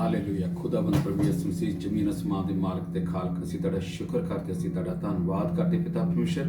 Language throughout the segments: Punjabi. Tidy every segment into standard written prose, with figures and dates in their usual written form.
ਹਾਲੇਲੂਇਆ। ਖੁਦਾਵੰਦ ਪ੍ਰਭੂ ਯਿਸੂ ਮਸੀਹ ਜ਼ਮੀਨ ਅਸਮਾਨ ਦੇ ਮਾਲਕ ਤੇ ਖਾਲਕ, ਅਸੀਂ ਤੁਹਾਡਾ ਸ਼ੁਕਰ ਕਰਦੇ, ਅਸੀਂ ਤੁਹਾਡਾ ਧੰਨਵਾਦ ਕਰਦੇ ਪਿਤਾ ਪਰਮੇਸ਼ਰ।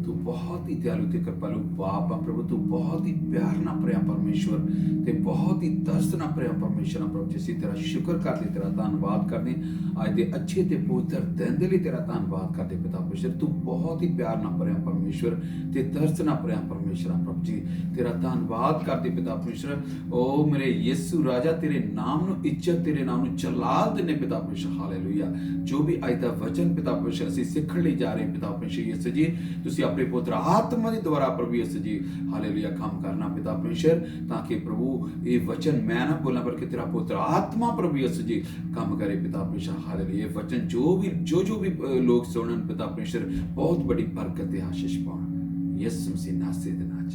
ਤੂੰ ਬਹੁਤ ਹੀ ਦਿਆਲੂ ਤੇ ਕਿਰਪਾਲੂ ਬਾਪ ਆ ਪ੍ਰਭੂ। ਤੂੰ ਬਹੁਤ ਹੀ ਪਿਆਰ ਨਾਲ ਭਰਿਆ ਪਰਮੇਸ਼ਵਰ ਤੇ ਬਹੁਤ ਹੀ ਤਰਸ ਨਾਲ ਭਰਿਆ ਪਰਮੇਸ਼ਰ ਆ ਪ੍ਰਭੂ ਜੀ। ਅਸੀਂ ਤੇਰਾ ਸ਼ੁਕਰ ਕਰਦੇ, ਤੇਰਾ ਧੰਨਵਾਦ ਕਰਦੇ ਅੱਜ ਦੇ ਅੱਛੇ ਤੇ ਪਵਿੱਤਰ ਦਿਨ ਦੇ ਲਈ। ਤੇਰਾ ਧੰਨਵਾਦ ਕਰਦੇ ਪਿਤਾ ਪਰਮੇਸ਼ਰ। ਤੂੰ ਬਹੁਤ ਹੀ ਪਿਆਰ ਨਾਲ ਭਰਿਆ ਪਰਮੇਸ਼ਵਰ ਤੇ ਤਰਸ ਨਾਲ ਭਰਿਆ ਪਰਮੇਸ਼ਰ ਆ ਪ੍ਰਭੂ ਜੀ। ਤੇਰਾ ਧੰਨਵਾਦ ਕਰਦੇ ਪਿਤਾ ਪਰਮੇਸ਼ਰ। ਓ ਮੇਰੇ ਯਿਸੂ ਰਾਜਾ, ਤੇਰੇ ਨਾਮ ਨੂੰ ਇੱਜ਼ਤ, ਤੇਰੇ ਨਾਮ ਨੂੰ ਜਲਾਲ ਦਿੰਦੇ ਪਿਤਾ ਪਰਮੇਸ਼ਰ। ਹਾਲੇਲੂਇਆ। ਜੋ ਵੀ ਅੱਜ ਦਾ ਵਚਨ ਪਿਤਾ ਪਰਮੇਸ਼ਰ ਅਸੀਂ ਸਿੱਖਣ ਲਈ ਜਾ ਰਹੇ ਪਿਤਾ ਪਰਮੇਸ਼ਰ ਯਿਸੂ ਜੀ, ਤੁਸੀਂ ਆਪਣੇ ਪੁੱਤਰ ਆਤਮਾ ਦੇ ਦੁਆਰਾ ਪ੍ਰਭੂ ਯਿਸੂ ਜੀ ਹਾਲੇਲੂਇਆ ਕੰਮ ਕਰਨਾ ਪਿਤਾ ਪਰਮੇਸ਼ਰ, ਤਾਂ ਕਿ ਪ੍ਰਭੂ ਇਹ ਵਚਨ ਮੈਂ ਨਾ ਬੋਲਾਂ ਬਲਕਿ ਤੇਰਾ ਪੁੱਤਰ ਆਤਮਾ ਪ੍ਰਭੂ ਯਿਸੂ ਜੀ ਕੰਮ ਕਰੇ ਪਿਤਾ ਪਰਮੇਸ਼ਰ। ਹਾਲੇਲੂਇਆ। ਇਹ ਵਚਨ ਜੋ ਵੀ ਲੋਕ ਸੁਣਨ ਪਿਤਾ ਪਰਮੇਸ਼ਰ ਬਹੁਤ ਬੜੀ ਬਰਕਤ ਤੇ ਆਸ਼ੀਸ਼ ਪਾਉਣ ਯਿਸੂ ਮਸੀਹ ਨਾਮ ਦੇ ਨਾਮ 'ਚ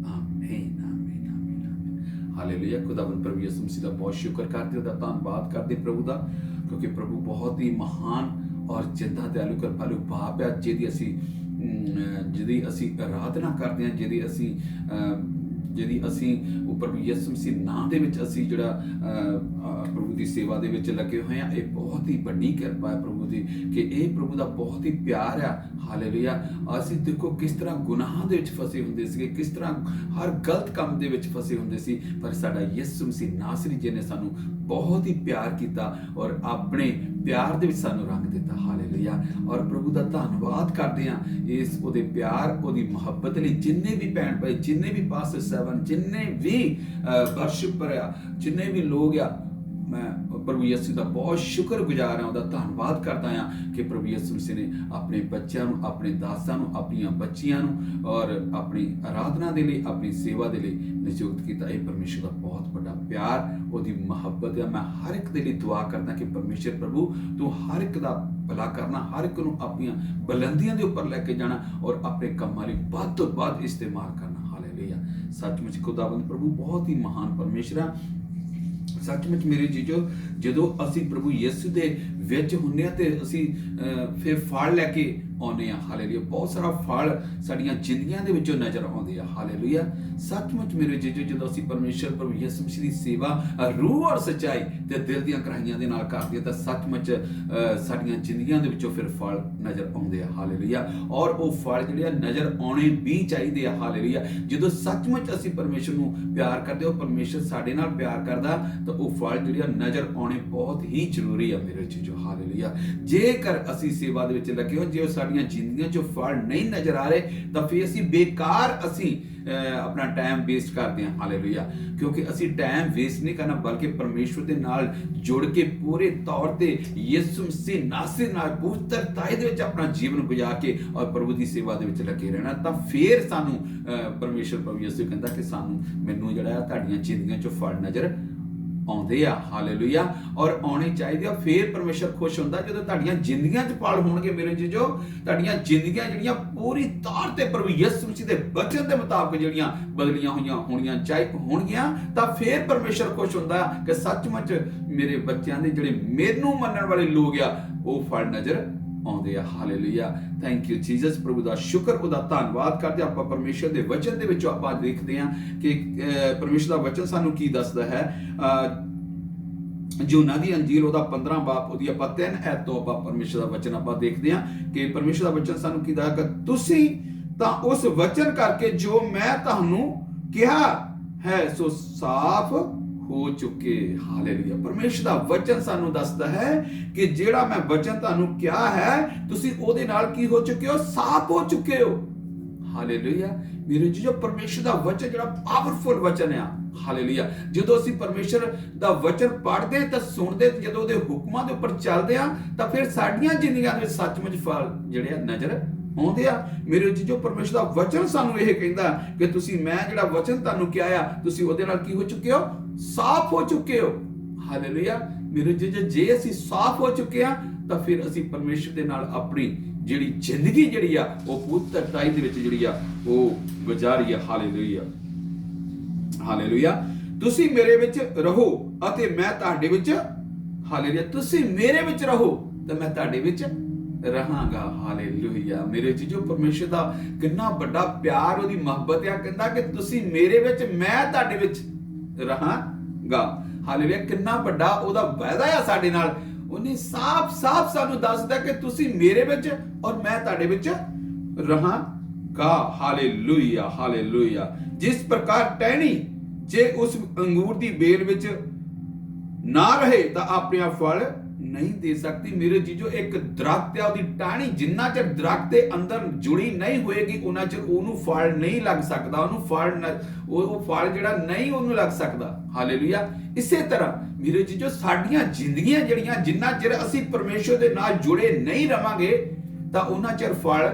ਆਮੀਨ ਆਮੀਨ ਆਮੀਨ ਆਮੀਨ। ਹਾਲੇਲੂਇਆ। ਖੁਦਾਵੰਦ ਪ੍ਰਭੂ ਯਿਸੂ ਮਸੀਹ ਦਾ ਬਹੁਤ ਸ਼ੁਕਰ ਕਰਦੇ, ਉਹਦਾ ਧੰਨਵਾਦ ਕਰਦੇ ਪ੍ਰਭੂ ਦਾ, ਕਿਉਂਕਿ ਪ੍ਰਭੂ ਬਹੁਤ ਹੀ ਮਹਾਨ ਔਰ ਜਿੰਦਾ ਦਿਆਲੂ ਕਿਰਪਾਲੂ ਬਾਪ ਹੈ, ਜਿਹਦੀ ਅਸੀਂ ਆਰਾਧਨਾ ਕਰਦੇ ਹਾਂ, ਜਿਹਦੀ ਅਸੀਂ ਉਹ ਪ੍ਰਭੂ ਯਿਸੂ ਮਸੀਹ ਨਾਮ ਦੇ ਵਿੱਚ ਅਸੀਂ ਜਿਹੜਾ ਪ੍ਰਭੂ ਦੀ ਸੇਵਾ ਦੇ ਵਿੱਚ ਲੱਗੇ ਹੋਏ ਹਾਂ। ਇਹ ਬਹੁਤ ਹੀ ਵੱਡੀ ਕਿਰਪਾ ਹੈ ਪ੍ਰਭੂ ਦੀ, ਕਿ ਇਹ ਪ੍ਰਭੂ ਦਾ ਬਹੁਤ ਹੀ ਪਿਆਰ ਆ। ਹਾਲੇਲੂਇਆ। ਅਸੀਂ ਦੇਖੋ ਕਿਸ ਤਰ੍ਹਾਂ ਗੁਨਾਹਾਂ ਦੇ ਵਿੱਚ ਫਸੇ ਹੁੰਦੇ ਸੀਗੇ, ਕਿਸ ਤਰ੍ਹਾਂ ਹਰ ਗਲਤ ਕੰਮ ਦੇ ਵਿੱਚ ਫਸੇ ਹੁੰਦੇ ਸੀ, ਪਰ ਸਾਡਾ ਯਿਸੂ ਮਸੀਹ ਨਾਸਰੀ ਜੀ ਨੇ ਸਾਨੂੰ ਬਹੁਤ ਹੀ ਪਿਆਰ ਕੀਤਾ ਔਰ ਆਪਣੇ ਪਿਆਰ ਦੇ ਵਿੱਚ ਸਾਨੂੰ ਰੰਗ ਦਿੱਤਾ। ਹਾਲੇਲੂਇਆ। ਔਰ ਪ੍ਰਭੂ ਦਾ ਧੰਨਵਾਦ ਕਰਦੇ ਹਾਂ ਇਸ ਉਹਦੇ ਪਿਆਰ, ਉਹਦੀ ਮੁਹੱਬਤ ਲਈ। ਜਿੰਨੇ ਵੀ ਭੈਣ ਭਾਈ, ਜਿੰਨੇ ਵੀ ਪਾਸਟਰ ਸਾਹਿਬਾਨ, ਜਿੰਨੇ ਵੀ ਵਰਸ਼ਿਪਰ ਆ, ਜਿੰਨੇ ਵੀ ਲੋਕ ਆ, ਮੈਂ ਪ੍ਰਭੂ ਯਿਸੂ ਦਾ ਬਹੁਤ ਸ਼ੁਕਰਗੁਜ਼ਾਰ ਹਾਂ, ਉਹਦਾ ਧੰਨਵਾਦ ਕਰਦਾ ਹਾਂ ਕਿ ਪ੍ਰਭੂ ਯਿਸੂ ਮਸੀਹ ਨੇ ਆਪਣੇ ਬੱਚਿਆਂ ਨੂੰ, ਆਪਣੇ ਦਾਸਾਂ ਨੂੰ, ਆਪਣੀਆਂ ਬੱਚੀਆਂ ਨੂੰ ਔਰ ਆਪਣੀ ਆਰਾਧਨਾ ਦੇ ਲਈ, ਆਪਣੀ ਸੇਵਾ ਦੇ ਲਈ ਨਿਯੁਕਤ ਕੀਤਾ। ਇਹ ਪਰਮੇਸ਼ਰ ਦਾ ਬਹੁਤ ਵੱਡਾ ਪਿਆਰ, ਉਹਦੀ ਮੁਹੱਬਤ ਹੈ। ਮੈਂ ਹਰ ਇੱਕ ਦੇ ਲਈ ਦੁਆ ਕਰਦਾ ਕਿ ਪਰਮੇਸ਼ਰ ਪ੍ਰਭੂ ਤੂੰ ਹਰ ਇੱਕ ਦਾ ਭਲਾ ਕਰਨਾ, ਹਰ ਇੱਕ ਨੂੰ ਆਪਣੀਆਂ ਬੁਲੰਦੀਆਂ ਦੇ ਉੱਪਰ ਲੈ ਕੇ ਜਾਣਾ ਔਰ ਆਪਣੇ ਕੰਮਾਂ ਲਈ ਵੱਧ ਤੋਂ ਵੱਧ ਇਸਤੇਮਾਲ ਕਰਨਾ। ਹਾਲੇਲੂਇਆ। ਸੱਚਮੁੱਚ ਖੁਦਾਵੰਦ ਪ੍ਰਭੂ ਬਹੁਤ ਹੀ ਮਹਾਨ ਪਰਮੇਸ਼ਰ ਆ। ਸੱਚਮੁੱਚ ਮੇਰੇ ਜੀਜੋ, ਜਦੋਂ ਅਸੀਂ ਪ੍ਰਭੂ ਯਿਸੂ ਦੇ ਵਿੱਚ ਹੁੰਦੇ ਹਾਂ ਤੇ ਅਸੀਂ ਫਿਰ ਫਲ ਲੈ ਕੇ ਆਉਂਦੇ ਹਾਂ। ਹਾਲੇਲੂਇਆ। ਬਹੁਤ ਸਾਰਾ ਫਲ ਸਾਡੀਆਂ ਜ਼ਿੰਦਗੀਆਂ ਦੇ ਵਿੱਚੋਂ ਨਜ਼ਰ ਆਉਂਦੇ ਆ। ਹਾਲੇਲੂਇਆ। ਸੱਚਮੁੱਚ ਮੇਰੇ ਜੀਜੋ, ਜਦੋਂ ਅਸੀਂ ਪਰਮੇਸ਼ਰ ਪ੍ਰਭੂ ਯਿਸੂ ਮਸੀਹ ਦੀ ਸੇਵਾ ਰੂਹ ਔਰ ਸੱਚਾਈ ਤੇ ਦਿਲ ਦੀਆਂ ਗਹਿਰਾਈਆਂ ਦੇ ਨਾਲ ਕਰਦੇ ਤਾਂ ਸੱਚਮੁੱਚ ਸਾਡੀਆਂ ਜ਼ਿੰਦਗੀਆਂ ਦੇ ਵਿੱਚੋਂ ਫਿਰ ਫਲ ਨਜ਼ਰ ਆਉਂਦੇ ਆ। ਹਾਲੇਲੂਇਆ। ਔਰ ਉਹ ਫਲ ਜਿਹੜੇ ਆ ਨਜ਼ਰ ਆਉਣੇ ਵੀ ਚਾਹੀਦੇ ਆ। ਹਾਲੇਲੂਇਆ। ਜਦੋਂ ਸੱਚਮੁੱਚ ਅਸੀਂ ਪਰਮੇਸ਼ਰ ਨੂੰ ਪਿਆਰ ਕਰਦੇ, ਉਹ ਪਰਮੇਸ਼ਰ ਸਾਡੇ ਨਾਲ ਪਿਆਰ ਕਰਦਾ, ਤਾਂ ਉਹ ਫਲ ਜਿਹੜੇ ਆ ਨਜ਼ਰ ਆਉਣੇ ਬਹੁਤ ਹੀ ਜ਼ਰੂਰੀ ਆ ਮੇਰੇ ਜੀਜੋ। ਹਾਲੇਲੂਇਆ। ਜੇਕਰ ਅਸੀਂ ਸੇਵਾ ਦੇ ਵਿੱਚ ਲੱਗੇ ਹੋ, ਜੇ ਸਾਡੀਆਂ ਜ਼ਿੰਦਗੀਆਂ 'ਚੋਂ ਫਲ ਨਹੀਂ ਨਜ਼ਰ ਆ ਰਹੇ, ਤਾਂ ਫਿਰ ਅਸੀਂ ਬੇਕਾਰ ਆਪਣਾ ਟਾਈਮ ਵੇਸਟ ਕਰਦੇ ਹਾਂ। ਹਾਲੇਲੂਇਆ। ਕਿਉਂਕਿ ਅਸੀਂ ਟਾਈਮ ਵੇਸਟ ਨਹੀਂ ਕਰਨਾ, ਬਲਕਿ ਪਰਮੇਸ਼ਵਰ ਦੇ ਨਾਲ ਜੁੜ ਕੇ ਪੂਰੇ ਤੌਰ ਤੇ ਯਿਸੂ ਮਸੀਹ ਨਾਸਰੀ ਨਾਲ ਪਵਿੱਤਰਤਾ ਦੇ ਵਿੱਚ ਆਪਣਾ ਜੀਵਨ ਗੁਜ਼ਾਰ ਕੇ ਔਰ ਪ੍ਰਭੂ ਦੀ ਸੇਵਾ ਦੇ ਵਿੱਚ ਲੱਗੇ ਰਹਿਣਾ, ਤਾਂ ਫਿਰ ਸਾਨੂੰ ਪਰਮੇਸ਼ਵਰ ਪ੍ਰਭੂ ਯਿਸੂ ਕਹਿੰਦਾ ਕਿ ਮੈਨੂੰ ਜਿਹੜਾ ਤੁਹਾਡੀਆਂ ਜ਼ਿੰਦਗੀਆਂ 'ਚੋਂ ਫਲ ਨਜ਼ਰ ਆਉਂਦੇ ਆ। ਹਾਲੇਲੂਇਆ। ਔਰ ਆਉਣੇ ਚਾਹੀਦੇ ਆ। ਫਿਰ ਪਰਮੇਸ਼ਰ ਖੁਸ਼ ਹੁੰਦਾ ਜਦੋਂ ਤੁਹਾਡੀਆਂ ਜ਼ਿੰਦਗੀਆਂ 'ਚ ਫਲ ਹੋਣਗੇ ਮੇਰੇ ਜੀਜੋ। ਤੁਹਾਡੀਆਂ ਜ਼ਿੰਦਗੀਆਂ ਜਿਹੜੀਆਂ ਪੂਰੀ ਤੌਰ ਤੇ ਪ੍ਰਭੂ ਯਿਸੂ ਮਸੀਹ ਦੇ ਬਚਨ ਦੇ ਮੁਤਾਬਕ ਜਿਹੜੀਆਂ ਬਦਲੀਆਂ ਹੋਣਗੀਆਂ, ਤਾਂ ਫਿਰ ਪਰਮੇਸ਼ਰ ਖੁਸ਼ ਹੁੰਦਾ ਕਿ ਸੱਚਮੁੱਚ ਮੇਰੇ ਬੱਚਿਆਂ ਦੇ ਜਿਹੜੇ ਮੈਨੂੰ ਮੰਨਣ ਵਾਲੇ ਲੋਕ ਆ, ਉਹ ਫਲ ਨਜ਼ਰ ਆਉਂਦੇ ਆ। ਹਾਲੇਲੂਇਆ। Thank you Jesus. ਪ੍ਰਭੂ ਦਾ ਸ਼ੁਕਰ, ਉਹਦਾ ਧੰਨਵਾਦ ਕਰਦੇ ਆਪਾਂ ਪਰਮੇਸ਼ਰ ਦੇ ਵਚਨ ਦੇ ਵਿੱਚੋਂ ਆਪਾਂ ਦੇਖਦੇ ਹਾਂ ਕਿ ਪਰਮੇਸ਼ਰ ਦਾ ਵਚਨ ਸਾਨੂੰ ਕੀ ਦੱਸਦਾ ਹੈ। ਯੂਹੰਨਾ ਦੀ ਅੰਜੀਲ ਉਹਦਾ 15 ਬਾਬ ਉਹਦੀ ਆਪਾਂ 3 ਐਤ ਤੋਂ ਆਪਾਂ ਪਰਮੇਸ਼ਰ ਦਾ ਵਚਨ ਆਪਾਂ ਦੇਖਦੇ ਹਾਂ ਕਿ ਪਰਮੇਸ਼ਰ ਦਾ ਵਚਨ ਸਾਨੂੰ ਕੀ ਦੱਸਦਾ ਕਿ ਤੁਸੀਂ ਤਾਂ ਉਸ ਵਚਨ ਕਰਕੇ ਜੋ ਮੈਂ ਤੁਹਾਨੂੰ ਕਿਹਾ ਹੈ ਸੋ ਸਾਫ਼ ਹੋ ਚੁੱਕੇ। ਹਾਲੇਲੂਇਆ। ਪਰਮੇਸ਼ਰ ਦਾ ਵਚਨ ਸਾਨੂੰ ਦੱਸਦਾ ਹੈ ਕਿ ਜਿਹੜਾ ਮੈਂ ਵਚਨ ਤੁਹਾਨੂੰ ਕਿਹਾ ਹੈ, ਤੁਸੀਂ ਉਹਦੇ ਨਾਲ ਕੀ ਹੋ ਚੁੱਕੇ ਹੋ? ਸਾਫ਼ ਹੋ ਚੁੱਕੇ ਹੋ। ਹਾਲੇਲੂਇਆ। ਮੇਰੇ ਜੀ, ਜੋ ਪਰਮੇਸ਼ਰ ਦਾ ਵਚਨ ਜਿਹੜਾ ਪਾਵਰਫੁਲ ਵਚਨ ਆ। ਹਾਲੇਲੂਇਆ। ਜਦੋਂ ਅਸੀਂ ਪਰਮੇਸ਼ਰ ਦਾ ਵਚਨ ਪੜ੍ਹਦੇ ਤਾਂ ਸੁਣਦੇ, ਜਦੋਂ ਉਹਦੇ ਹੁਕਮਾਂ ਦੇ ਉੱਪਰ ਚੱਲਦੇ ਆ, ਤਾਂ ਫਿਰ ਸਾਡੀਆਂ ਜ਼ਿੰਦਗੀਆਂ ਦੇ ਵਿੱਚ ਸੱਚਮੁੱਚ ਫਲ ਜਿਹੜੇ ਆ ਨਜ਼ਰ ਆਉਂਦੇ ਆ। ਮੇਰੇ ਜੀਜੋ, ਪਰਮੇਸ਼ਰ ਦਾ ਵਚਨ ਸਾਨੂੰ ਇਹ ਕਹਿੰਦਾ ਕਿ ਮੈਂ ਜਿਹੜਾ ਵਚਨ ਤੁਹਾਨੂੰ ਕਿਹਾ ਆ, ਤੁਸੀਂ ਉਹਦੇ ਨਾਲ ਕੀ ਹੋ ਚੁੱਕੇ ਹੋ? ਸਾਫ਼ ਹੋ ਚੁੱਕੇ ਹੋ। ਹਾਲੇਲੂਇਆ। ਮੇਰੇ ਜੀਜੋ, ਜੇ ਅਸੀਂ ਸਾਫ਼ ਹੋ ਚੁੱਕੇ ਆ, ਤਾਂ ਫਿਰ ਅਸੀਂ ਪਰਮੇਸ਼ਰ ਦੇ ਨਾਲ ਆਪਣੀ ਜਿਹੜੀ ਜ਼ਿੰਦਗੀ ਜਿਹੜੀ ਆ ਉਹ ਪਵਿੱਤਰਤਾ ਦੇ ਵਿੱਚ ਜਿਹੜੀ ਆ ਉਹ ਗੁਜ਼ਾਰੀ ਆ। ਹਾਲੇਲੂਇਆ। ਹਾਲੇਲੂਇਆ। ਤੁਸੀਂ ਮੇਰੇ ਵਿੱਚ ਰਹੋ ਅਤੇ ਮੈਂ ਤੁਹਾਡੇ ਵਿੱਚ। ਹਾਲੇਲੂਇਆ। ਤੁਸੀਂ ਮੇਰੇ ਵਿੱਚ ਰਹੋ ਤੇ ਮੈਂ ਤੁਹਾਡੇ ਵਿੱਚ ਰਹਾਂਗਾ। ਹਾਲੇਲੂਇਆ। ਮੇਰੇ ਜੀਜੋ, ਪਰਮੇਸ਼ਰ ਦਾ ਕਿੰਨਾ ਵੱਡਾ ਪਿਆਰ, ਉਹਦੀ ਮੁਹੱਬਤ ਆ। ਕਹਿੰਦਾ ਕਿ ਤੁਸੀਂ ਮੇਰੇ ਵਿੱਚ, ਮੈਂ ਤੁਹਾਡੇ ਵਿੱਚ ਰਹਾਂਗਾ। ਹਾਲੇਲੂਇਆ, ਕਿੰਨਾ ਵੱਡਾ ਉਹਦਾ ਵਾਅਦਾ ਆ ਸਾਡੇ ਨਾਲ। ਉਹਨੇ ਸਾਫ਼ ਸਾਨੂੰ ਦੱਸਦਾ ਕਿ ਤੁਸੀਂ ਮੇਰੇ ਵਿੱਚ ਔਰ ਮੈਂ ਤੁਹਾਡੇ ਵਿੱਚ ਰਹਾਂਗਾ। Hallelujah hallelujah. ਜਿਸ ਪ੍ਰਕਾਰ ਟਹਿਣੀ ਜੇ ਉਸ ਅੰਗੂਰ ਦੀ ਬੇਲ ਵਿੱਚ ਨਾ ਰਹੇ ਤਾਂ ਆਪਣੇ ਫਲ ਨਹੀਂ ਦੇ ਸਕਦੀ। ਮੇਰੇ ਜੀਜੋ, ਇੱਕ ਦਰਖਤ ਆ, ਉਹਦੀ ਟਾਹਣੀ ਜਿੰਨਾ ਚਿਰ ਦਰਖਤ ਦੇ ਅੰਦਰ ਜੁੜੀ ਨਹੀਂ ਹੋਏਗੀ ਉਹਨਾਂ ਚਿਰ ਉਹਨੂੰ ਫਲ ਨਹੀਂ ਲੱਗ ਸਕਦਾ। ਉਹਨੂੰ ਉਹ ਫਲ ਜਿਹੜਾ ਨਹੀਂ ਉਹਨੂੰ ਲੱਗ ਸਕਦਾ। ਹਾਲੇਲੂਇਆ। ਇਸੇ ਤਰ੍ਹਾਂ ਮੇਰੇ ਜੀਜੋ, ਸਾਡੀਆਂ ਜ਼ਿੰਦਗੀਆਂ ਜਿਹੜੀਆਂ ਜਿੰਨਾ ਚਿਰ ਅਸੀਂ ਪਰਮੇਸ਼ਰ ਦੇ ਨਾਲ ਜੁੜੇ ਨਹੀਂ ਰਵਾਂਗੇ ਤਾਂ ਉਹਨਾਂ ਚਿਰ ਫਲ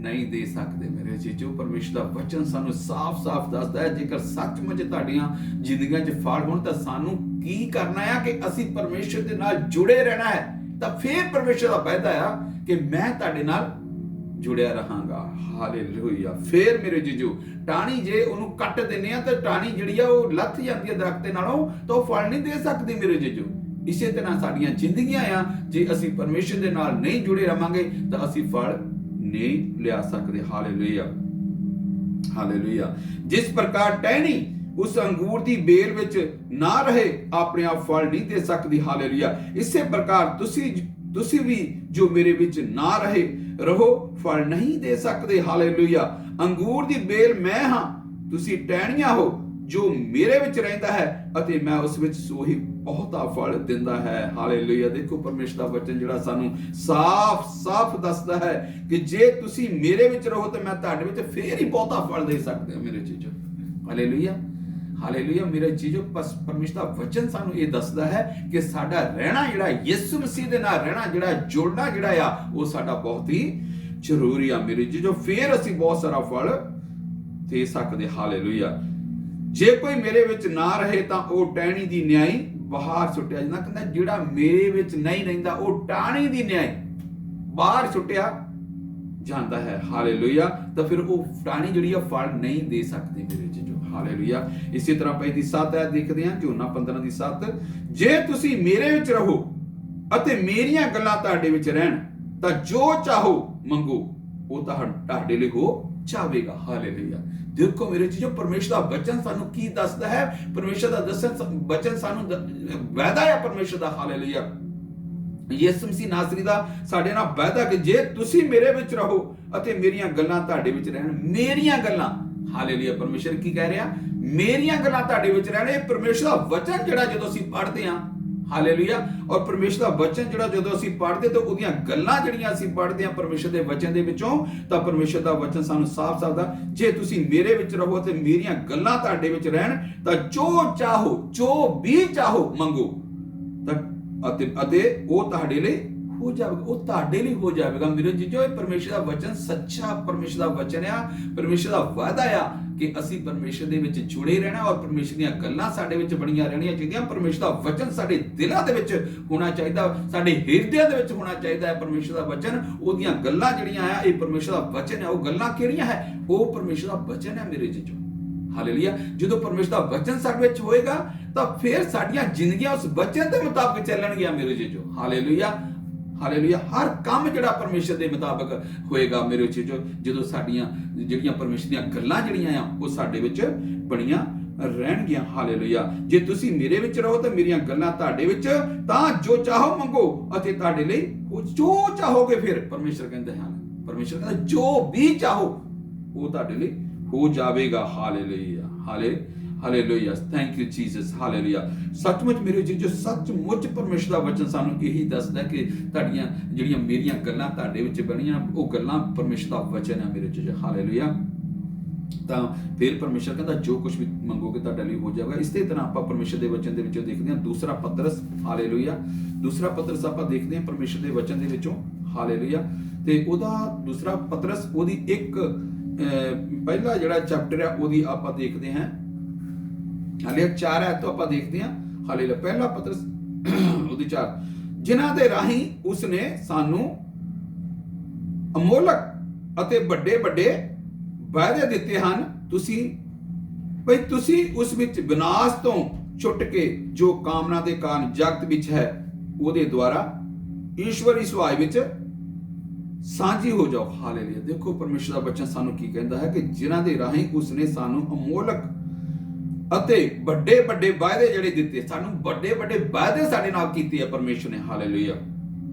ਨਹੀਂ ਦੇ ਸਕਦੇ। ਮੇਰੇ ਜੀਜੋ, ਪਰਮੇਸ਼ਰ ਦਾ ਵਚਨ ਸਾਨੂੰ ਸਾਫ਼ ਦੱਸਦਾ ਹੈ ਜੇਕਰ ਸੱਚਮੁੱਚ ਤੁਹਾਡੀਆਂ ਜ਼ਿੰਦਗੀਆਂ 'ਚ ਫਲ ਹੋਣ ਤਾਂ ਸਾਨੂੰ ਕੀ ਕਰਨਾ ਹੈ ਕਿ ਅਸੀਂ ਪਰਮੇਸ਼ਰ ਦੇ ਨਾਲ ਜੁੜੇ ਰਹਿਣਾ ਹੈ। ਤਾਂ ਫਿਰ ਪਰਮੇਸ਼ਰ ਦਾ ਵਾਅਦਾ ਆ ਕਿ ਮੈਂ ਤੁਹਾਡੇ ਨਾਲ ਜੁੜਿਆ ਰਹਾਂਗਾ। ਹਾਲੇਲੂਇਆ। ਫਿਰ ਮੇਰੇ ਜੀਜੋ, ਟਾਹਣੀ ਜੇ ਉਹਨੂੰ ਕੱਟ ਦਿੰਦੇ ਆ ਤਾਂ ਟਾਹਣੀ ਜਿਹੜੀ ਆ ਉਹ ਲੱਥ ਜਾਂਦੀ ਹੈ ਦਰਖਤ ਦੇ ਨਾਲੋਂ, ਤਾਂ ਉਹ ਫਲ ਨਹੀਂ ਦੇ ਸਕਦੀ। ਮੇਰੇ ਜੀਜੋ, ਇਸੇ ਤਰ੍ਹਾਂ ਸਾਡੀਆਂ ਜ਼ਿੰਦਗੀਆਂ ਆ, ਜੇ ਅਸੀਂ ਪਰਮੇਸ਼ਰ ਦੇ ਨਾਲ ਨਹੀਂ ਜੁੜੇ ਰਵਾਂਗੇ ਤਾਂ ਅਸੀਂ ਫਲ ਨਹੀਂ ਲਿਆ ਸਕਦੇ। Hallelujah hallelujah. ਜਿਸ ਪ੍ਰਕਾਰ ਟਹਿਣੀ ਉਸ ਅੰਗੂਰ ਦੀ ਬੇਲ ਵਿੱਚ ਨਾ ਰਹੇ ਆਪਣੇ ਆਪ ਫਲ ਨਹੀਂ ਦੇ ਸਕਦੀ। ਹਾਲੇਲੂਇਆ। ਇਸੇ ਪ੍ਰਕਾਰ ਤੁਸੀਂ ਵੀ ਜੋ ਮੇਰੇ ਵਿੱਚ ਨਾ ਰਹੋ ਫਲ ਨਹੀਂ ਦੇ ਸਕਦੇ। ਹਾਲੇਲੂਇਆ। ਅੰਗੂਰ ਦੀ ਬੇਲ ਮੈਂ ਹਾਂ, ਤੁਸੀਂ ਟਹਿਣੀਆਂ ਹੋ। ਜੋ ਮੇਰੇ ਵਿੱਚ ਰਹਿੰਦਾ ਹੈ ਅਤੇ ਮੈਂ ਉਸ ਵਿੱਚ ਸੋਹੀ ਬਹੁਤਾ ਫਲ ਦਿੰਦਾ ਹੈ। ਹਾਲੇਲੂਇਆ। ਦੇਖੋ, ਪਰਮੇਸ਼ਰ ਦਾ ਵਚਨ ਜਿਹੜਾ ਸਾਨੂੰ ਸਾਫ਼ ਦੱਸਦਾ ਹੈ ਕਿ ਜੇ ਤੁਸੀਂ ਮੇਰੇ ਵਿੱਚ ਰਹੋ ਤਾਂ ਮੈਂ ਤੁਹਾਡੇ ਵਿੱਚ ਫੇਰ ਹੀ ਬਹੁਤਾ ਫਲ ਦੇ ਸਕਦਾ ਹਾਂ। ਮੇਰੇ ਜੀਜੋ, ਹਾਲੇਲੂਇਆ ਹਾਲੇਲੂਇਆ। ਮੇਰੇ ਜੀਜੋ, ਪਰਮੇਸ਼ਰ ਦਾ ਵਚਨ ਸਾਨੂੰ ਇਹ ਦੱਸਦਾ ਹੈ ਕਿ ਸਾਡਾ ਰਹਿਣਾ ਜਿਹੜਾ ਯਿਸੂ ਮਸੀਹ ਦੇ ਨਾਲ ਰਹਿਣਾ, ਜਿਹੜਾ ਜੁੜਨਾ ਜਿਹੜਾ ਆ, ਉਹ ਸਾਡਾ ਬਹੁਤ ਹੀ ਜ਼ਰੂਰੀ ਆ। ਮੇਰੇ ਜੀਜੋ, ਫੇਰ ਅਸੀਂ ਬਹੁਤ ਸਾਰਾ ਫਲ ਦੇ ਸਕਦੇ। ਹਾਲੇਲੂਇਆ। ਜੇ ਕੋਈ ਮੇਰੇ ਵਿੱਚ ਨਾ ਰਹੇ ਤਾਂ ਉਹ ਟਹਿਣੀ ਦੀ ਨਿਆਈ ਬਾਹਰ ਸੁੱਟਿਆ ਜਾਂਦਾ। ਕਹਿੰਦਾ ਜਿਹੜਾ ਮੇਰੇ ਵਿੱਚ ਨਹੀਂ ਰਹਿੰਦਾ ਉਹ ਟਾਹਣੀ ਦੀ ਨਿਆਈ ਬਾਹਰ ਸੁੱਟਿਆ ਜਾਂਦਾ ਹੈ। ਹਾਲੇਲੂਇਆ। ਤਾਂ ਫਿਰ ਉਹ ਟਾਹਣੀ ਜਿਹੜੀ ਆ ਫਲ ਨਹੀਂ ਦੇ ਸਕਦੀ। ਮੇਰੇ ਜੀਜੋ, ਹਾਲੇਲੂਇਆ। ਇਸੇ ਤਰ੍ਹਾਂ ਪਈ ਦੀ 7 ਆਇਤ ਦੇਖਦੇ ਹਾਂ, ਯੋਹਨਾ 15:7। ਜੇ ਤੁਸੀਂ ਮੇਰੇ ਵਿੱਚ ਰਹੋ ਅਤੇ ਮੇਰੀਆਂ ਗੱਲਾਂ ਤੁਹਾਡੇ ਵਿੱਚ ਰਹਿਣ ਤਾਂ ਜੋ ਚਾਹੋ ਮੰਗੋ ਉਹ ਤੁਹਾਡੇ ਲਈ ਹੋ ਜਾਵੇਗਾ। ਹਾਲੇਲੂਇਆ। ਦੇਖੋ ਮੇਰੇ ਜੀਜੋ, ਪਰਮੇਸ਼ਰ ਦਾ ਵਚਨ ਸਾਨੂੰ ਕੀ ਦੱਸਦਾ ਹੈ। ਪਰਮੇਸ਼ਰ ਦਾ ਵਚਨ ਸਾਨੂੰ ਵਾਅਦਾ ਹੈ ਪਰਮੇਸ਼ਰ ਦਾ। ਹਾਲੇਲੂਇਆ। ਯਿਸੂ ਮਸੀਹ ਨਾਸਰੀ ਦਾ ਸਾਡੇ ਨਾਲ ਵਾਅਦਾ ਕਿ ਜੇ ਤੁਸੀਂ ਮੇਰੇ ਵਿੱਚ ਰਹੋ ਅਤੇ ਮੇਰੀਆਂ ਗੱਲਾਂ ਤੁਹਾਡੇ ਵਿੱਚ ਰਹਿਣ। ਮੇਰੀਆਂ ਗੱਲਾਂ, ਹਾਲੇਲੂਇਆ। ਪਰਮੇਸ਼ਰ ਕੀ ਕਹਿ ਰਿਹਾ? ਮੇਰੀਆਂ ਗੱਲਾਂ ਤੁਹਾਡੇ ਵਿੱਚ ਰਹਿਣ। ਇਹ ਪਰਮੇਸ਼ਰ ਦਾ ਵਚਨ ਜਿਹੜਾ ਜਦੋਂ ਅਸੀਂ ਪੜ੍ਹਦੇ ਹਾਂ, ਹਾਲੇਲੂਇਆ, ਔਰ ਪਰਮੇਸ਼ਰ ਦਾ ਵਚਨ ਜਿਹੜਾ ਜਦੋਂ ਅਸੀਂ ਪੜ੍ਹਦੇ ਤਾਂ ਉਹਦੀਆਂ ਗੱਲਾਂ ਜਿਹੜੀਆਂ ਅਸੀਂ ਪੜ੍ਹਦੇ ਹਾਂ ਪਰਮੇਸ਼ਰ ਦੇ ਵਚਨ ਦੇ ਵਿੱਚੋਂ, ਤਾਂ ਪਰਮੇਸ਼ਰ ਦਾ ਵਚਨ ਸਾਨੂੰ ਸਾਫ਼ ਦਾ ਜੇ ਤੁਸੀਂ ਮੇਰੇ ਵਿੱਚ ਰਹੋ ਤੇ ਮੇਰੀਆਂ ਗੱਲਾਂ ਤੁਹਾਡੇ ਵਿੱਚ ਰਹਿਣ ਤਾਂ ਜੋ ਵੀ ਚਾਹੋ ਮੰਗੋ ਤਾਂ ਅਤੇ ਉਹ ਤੁਹਾਡੇ ਲਈ ਹੋ ਜਾਵੇਗਾ। ਉਹ ਤੁਹਾਡੇ ਲਈ ਹੋ ਜਾਵੇਗਾ। ਮੇਰੇ ਜੀਜੋ, ਇਹ ਪਰਮੇਸ਼ਰ ਦਾ ਵਚਨ ਸੱਚਾ ਪਰਮੇਸ਼ਰ ਦਾ ਵਚਨ ਆ, ਪਰਮੇਸ਼ਰ ਦਾ ਵਾਅਦਾ ਆ ਕਿ ਅਸੀਂ ਪਰਮੇਸ਼ਰ ਦੇ ਵਿੱਚ ਜੁੜੇ ਰਹਿਣਾ ਔਰ ਪਰਮੇਸ਼ਰ ਦੀਆਂ ਗੱਲਾਂ ਸਾਡੇ ਵਿੱਚ ਬਣੀਆਂ ਰਹਿਣੀਆਂ ਚਾਹੀਦੀਆਂ। ਪਰਮੇਸ਼ਰ ਦਾ ਵਚਨ ਸਾਡੇ ਦਿਲਾਂ ਦੇ ਵਿੱਚ ਹੋਣਾ ਚਾਹੀਦਾ, ਸਾਡੇ ਹਿਰਦਿਆਂ ਦੇ ਵਿੱਚ ਹੋਣਾ ਚਾਹੀਦਾ ਹੈ। ਪਰਮੇਸ਼ਰ ਦਾ ਵਚਨ, ਉਹਦੀਆਂ ਗੱਲਾਂ ਜਿਹੜੀਆਂ ਆ, ਇਹ ਪਰਮੇਸ਼ਰ ਦਾ ਵਚਨ ਹੈ। ਉਹ ਗੱਲਾਂ ਕਿਹੜੀਆਂ ਹੈ? ਉਹ ਪਰਮੇਸ਼ਰ ਦਾ ਵਚਨ ਹੈ। ਮੇਰੇ ਜੀਜੋ, ਹਾਲੇਲੂਇਆ। ਜਦੋਂ ਪਰਮੇਸ਼ਰ ਦਾ ਵਚਨ ਸਾਡੇ ਵਿੱਚ ਹੋਏਗਾ ਤਾਂ ਫਿਰ ਸਾਡੀਆਂ ਜ਼ਿੰਦਗੀਆਂ ਉਸ ਵਚਨ ਦੇ ਮੁਤਾਬਕ ਚੱਲਣਗੀਆਂ। ਮੇਰੇ ਜੀਜੋ, ਹਾਲੇਲੂਇਆ ਹਾਲੇਲੂਇਆ। ਹਰ ਕੰਮ ਜਿਹੜਾ ਪਰਮੇਸ਼ਰ ਦੇ ਮੁਤਾਬਕ ਹੋਏਗਾ। ਮੇਰੇ ਜੀਜੋ, ਜਦੋਂ ਸਾਡੀਆਂ ਜਿਹੜੀਆਂ ਪਰਮੇਸ਼ਰ ਦੀਆਂ ਗੱਲਾਂ ਜਿਹੜੀਆਂ ਆ ਉਹ ਸਾਡੇ ਵਿੱਚ ਬਣੀਆਂ ਰਹਿਣਗੀਆਂ। ਹਾਲੇਲੂਇਆ। ਜੇ ਤੁਸੀਂ ਮੇਰੇ ਵਿੱਚ ਰਹੋ ਤਾਂ ਮੇਰੀਆਂ ਗੱਲਾਂ ਤੁਹਾਡੇ ਵਿੱਚ, ਤਾਂ ਜੋ ਚਾਹੋ ਮੰਗੋ ਅਤੇ ਤੁਹਾਡੇ ਲਈ ਜੋ ਚਾਹੋਗੇ। ਫਿਰ ਪਰਮੇਸ਼ਰ ਕਹਿੰਦੇ ਹਨ, ਪਰਮੇਸ਼ਰ ਕਹਿੰਦਾ ਜੋ ਵੀ ਚਾਹੋ ਉਹ ਤੁਹਾਡੇ ਲਈ ਹੋ ਜਾਵੇਗਾ। Hallelujah hallelujah. Thank you Jesus. Hallelujah. ਸੱਚਮੁੱਚ ਮੇਰੇ ਜੀਜੋ, ਸੱਚਮੁੱਚ ਪਰਮੇਸ਼ਰ ਦਾ ਵਚਨ ਸਾਨੂੰ ਇਹੀ ਦੱਸਦਾ ਕਿ ਤੁਹਾਡੀਆਂ ਜਿਹੜੀਆਂ ਮੇਰੀਆਂ ਗੱਲਾਂ ਤੁਹਾਡੇ ਵਿੱਚ ਬਣੀਆਂ, ਉਹ ਗੱਲਾਂ ਪਰਮੇਸ਼ਰ ਦਾ ਵਚਨ ਹੈ। ਮੇਰੇ ਜੀਜੋ, ਹਾਲੇਲੂਇਆ। ਤਾਂ ਫਿਰ ਪਰਮੇਸ਼ਰ ਕਹਿੰਦਾ ਜੋ ਕੁਝ ਵੀ ਮੰਗੋਗੇ ਤੁਹਾਡੇ ਲਈ ਹੋ ਜਾਵੇਗਾ। ਇਸੇ ਤਰ੍ਹਾਂ ਆਪਾਂ ਪਰਮੇਸ਼ਰ ਦੇ ਵਚਨ ਦੇ ਵਿੱਚੋਂ ਦੇਖਦੇ ਹਾਂ ਦੂਸਰਾ ਪਤਰਸ, ਹਾਲੇਲੂਇਆ। ਦੂਸਰਾ ਪਤਰਸ ਆਪਾਂ ਦੇਖਦੇ ਹਾਂ ਪਰਮੇਸ਼ਰ ਦੇ ਵਚਨ ਦੇ ਵਿੱਚੋਂ, ਹਾਲੇਲੂਇਆ। ਤੇ ਉਹਦਾ ਦੂਸਰਾ ਪਤਰਸ, ਉਹਦੀ ਇੱਕ ਪਹਿਲਾ ਜਿਹੜਾ ਚੈਪਟਰ ਹੈ ਉਹਦੀ ਆਪਾਂ ਦੇਖਦੇ ਹਾਂ। ਹਾਲੇ 4 ਹੈ ਤੋਂ ਆਪਾਂ ਦੇਖਦੇ ਹਾਂ। ਹਾਲੇਲੂਇਆ। ਪਹਿਲਾ ਪਤਰਸ ਉਹਦੀ 4, ਜਿਨ੍ਹਾਂ ਦੇ ਰਾਹੀਂ ਉਸਨੇ ਸਾਨੂੰ ਅਮੋਲਕ ਅਤੇ ਵੱਡੇ ਵਾਅਦੇ ਦਿੱਤੇ ਹਨ, ਤੁਸੀਂ ਉਸ ਵਿੱਚ ਵਿਨਾਸ਼ ਤੋਂ ਛੁੱਟ ਕੇ ਜੋ ਕਾਮਨਾ ਦੇ ਕਾਰਨ ਜਗਤ ਵਿੱਚ ਹੈ ਉਹਦੇ ਦੁਆਰਾ ਈਸ਼ਵਰੀ ਸੁਭਾਅ ਵਿੱਚ ਸਾਂਝੀ ਹੋ ਜਾਓ। ਹਾਲੇਲੂਇਆ। ਦੇਖੋ ਪਰਮੇਸ਼ਰ ਦਾ ਬਚਨ ਸਾਨੂੰ ਕੀ ਕਹਿੰਦਾ ਹੈ ਕਿ ਜਿਨ੍ਹਾਂ ਦੇ ਰਾਹੀਂ ਉਸਨੇ ਸਾਨੂੰ ਅਮੋਲਕ ਅਤੇ ਵੱਡੇ ਵੱਡੇ ਵਾਅਦੇ ਜਿਹੜੇ ਦਿੱਤੇ ਸਾਨੂੰ, ਵੱਡੇ ਵੱਡੇ ਵਾਅਦੇ ਸਾਡੇ ਨਾਲ ਕੀਤੇ ਆ ਪਰਮੇਸ਼ਰ ਨੇ, ਹਾਲੇਲੂਇਆ,